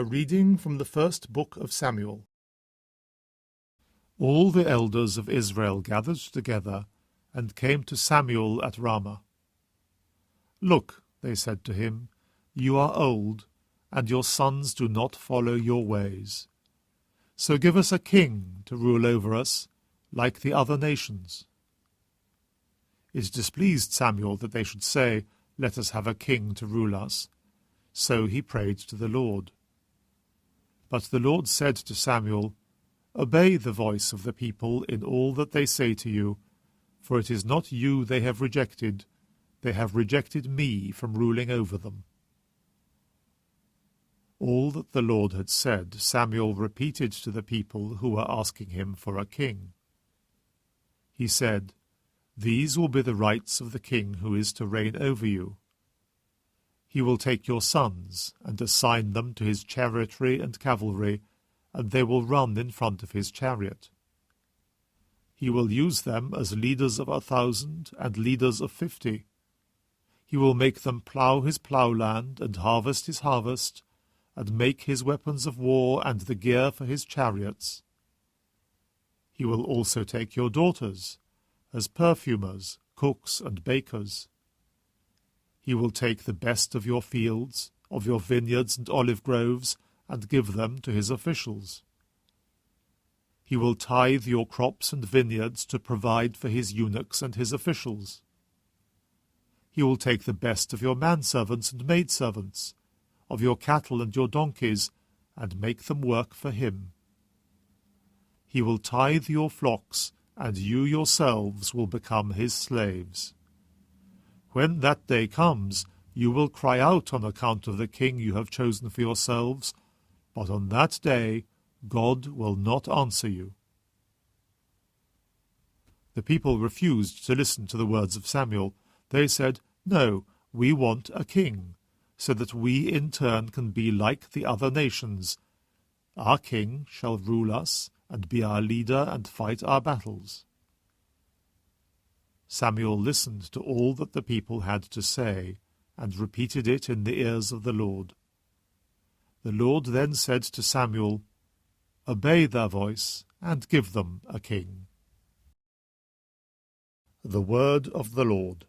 A reading from the first book of Samuel. All the elders of Israel gathered together and came to Samuel at Ramah. "Look," they said to him, "you are old, and your sons do not follow your ways. So give us a king to rule over us, like the other nations." It displeased Samuel that they should say, "Let us have a king to rule us." So he prayed to the Lord. But the Lord said to Samuel, "Obey the voice of the people in all that they say to you, for it is not you they have rejected me from ruling over them." All that the Lord had said Samuel repeated to the people who were asking him for a king. He said, "These will be the rights of the king who is to reign over you. He will take your sons and assign them to his chariotry and cavalry, and they will run in front of his chariot. He will use them as leaders of 1,000 and leaders of 50. He will make them plough his ploughland and harvest his harvest, and make his weapons of war and the gear for his chariots. He will also take your daughters as perfumers, cooks, and bakers. He will take the best of your fields, of your vineyards and olive groves, and give them to his officials. He will tithe your crops and vineyards to provide for his eunuchs and his officials. He will take the best of your manservants and maidservants, of your cattle and your donkeys, and make them work for him. He will tithe your flocks, and you yourselves will become his slaves. When that day comes, you will cry out on account of the king you have chosen for yourselves, but on that day God will not answer you." The people refused to listen to the words of Samuel. They said, "No, we want a king, so that we in turn can be like the other nations. Our king shall rule us and be our leader and fight our battles." Samuel listened to all that the people had to say, and repeated it in the ears of the Lord. The Lord then said to Samuel, "Obey their voice, and give them a king." The word of the Lord.